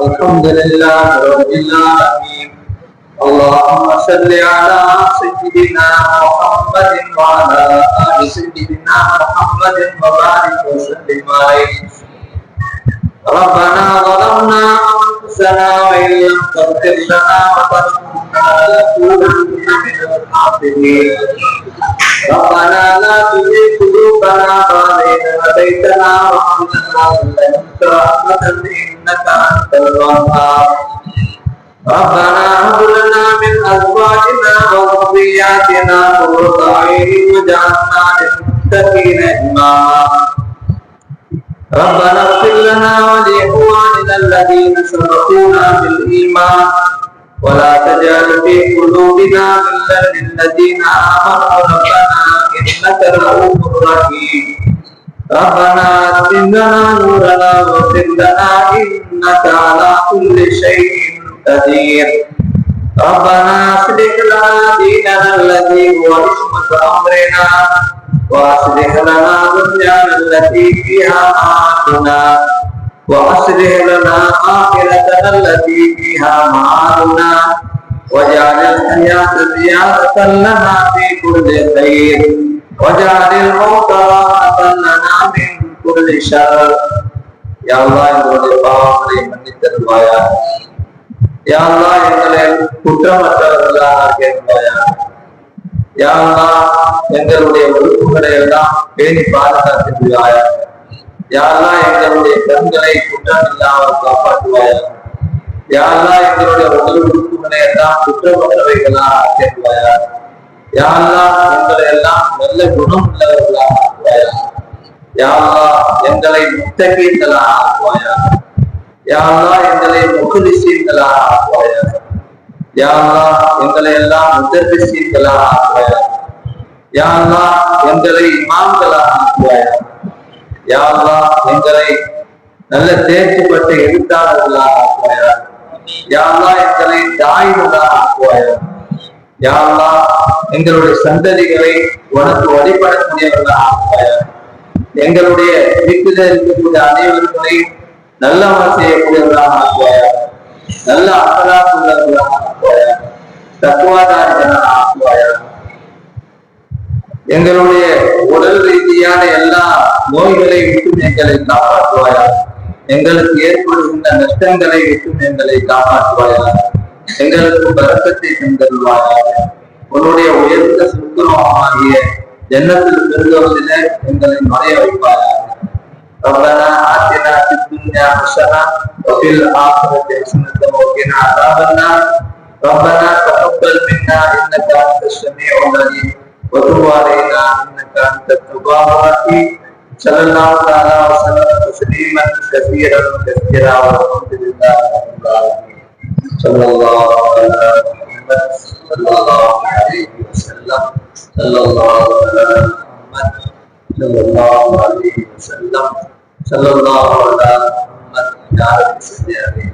الحمد لله رب العالمين. اللهم صل على سيدنا محمد وعلى آل سيدنا محمد وبارك وسلم عليه. ربنا ظلمنا أنفسنا وإن لم تغفر لنا وترحمنا لنكونن من الخاسرين. ربنا لا تزغ قلوبنا بعد إذ هديتنا وهب لنا من لدنك رحمة إنك أنت الوهاب. ربنا هب لنا من أزواجنا وذرياتنا قرة أعين واجعلنا للمتقين إماما. ربنا اغفر لنا ولإخواننا الذين سبقونا بالإيمان ولا تجعل في قلوبنا غلا للذين آمنوا ربنا إنك رؤوف رحيم. ربنا أتم لنا نورنا واغفر لنا إنك على كل شيء قدير. ربنا أصلح لنا ديننا الذي هو عصمة أمرنا وأصلح لنا دنيانا التي فيها معاشنا وأصلح لنا آخرتنا التي فيها معادنا واجعل الحياة زيادة لنا في كل خير واجعل الموت راحة لنا من كل شر. يا الله எங்களுடைய பாவங்களை மன்னித்தருள்வாயா. யா அல்லாஹ் எங்களை குற்றமற்றவர்களாக ஆக்கியருள்வாயா. யா அல்லாஹ் எங்களுடைய உறுப்புகளை எல்லாம் பேணி பாதுகாத்துள்ளாயா. யா அல்லாஹ் எங்களுடைய கண்களை குற்றம் இல்லாமல் காப்பாற்றுவாயா. யா அல்லாஹ் எங்களுடைய உடல் உறுப்புகளை எல்லாம் குற்றமற்றவைகளாக ஆக்கிடுவாயா. யா அல்லாஹ் எங்களை எல்லாம் நல்ல குணம் உள்ளவர்களாக ஆக்குவாயா. யா அல்லாஹ் எங்களை முத்தகீன்களாக ஆக்குவாயா. யா அல்லாஹ் எங்களை முக்லிஸீன்களாக ஆக்குவாயா. யா அல்லாஹ் எங்களை எல்லாம் முதர்ரிஸீன்களாக ஆக்குவாயா. யா அல்லாஹ் எங்களை இமாம்களாக ஆக்குவாயா. யா அல்லாஹ் எங்களை நல்ல தேர்ச்சி பெற்ற எழுத்தாளர்களாக ஆக்குவாயா. யா அல்லாஹ் எங்களை தாய்களாக ஆக்குவாயா. யா அல்லாஹ் எங்களுடைய சந்ததிகளை உனக்கு வழிபடக்கூடியவர்களாக ஆக்குவாயா. எங்களுடைய வீட்டில் இருக்கக்கூடிய அனைவர்களை நல்லவர் செய்யக்கூடியவர்களாக ஆக்குவாயா. நல்ல அக்கலாக் உள்ளவர்களாக ஆக்குவாயா. தக்குவாதாரிகளாக ஆக்குவாயா. எங்களுடைய உடல் ரீதியான எல்லா நோய்களை விட்டும் எங்களை காப்பாற்றுவாயா. எங்களுக்கு ஏற்படுகின்ற நஷ்டங்களை விட்டும் எங்களை காப்பாற்றுவாயா. எங்களுக்கு பரக்கத்தை தந்தருள்வாயா. உன்னுடைய உயர்ந்த சுத்தமாகிய ஜன்னத்தில் பெருந்தோசில எங்களை நுழைய வைப்பாயா. ربنا آتنا في الدنيا حسنة وفي الآخرة حسنة وقنا عذاب النار. ربنا تقبل منا إنك أنت السميع العليم وتب علينا إنك أنت التواب الرحيم. صلى الله تعالى وسلم تسليما كثيرا كثيرا والحمد لله رب العالمين. صلى الله على محمد صلى الله عليه وسلم صلى الله على محمد صلى الله عليه وسلم صلى الله على محمد يا رب صل عليه.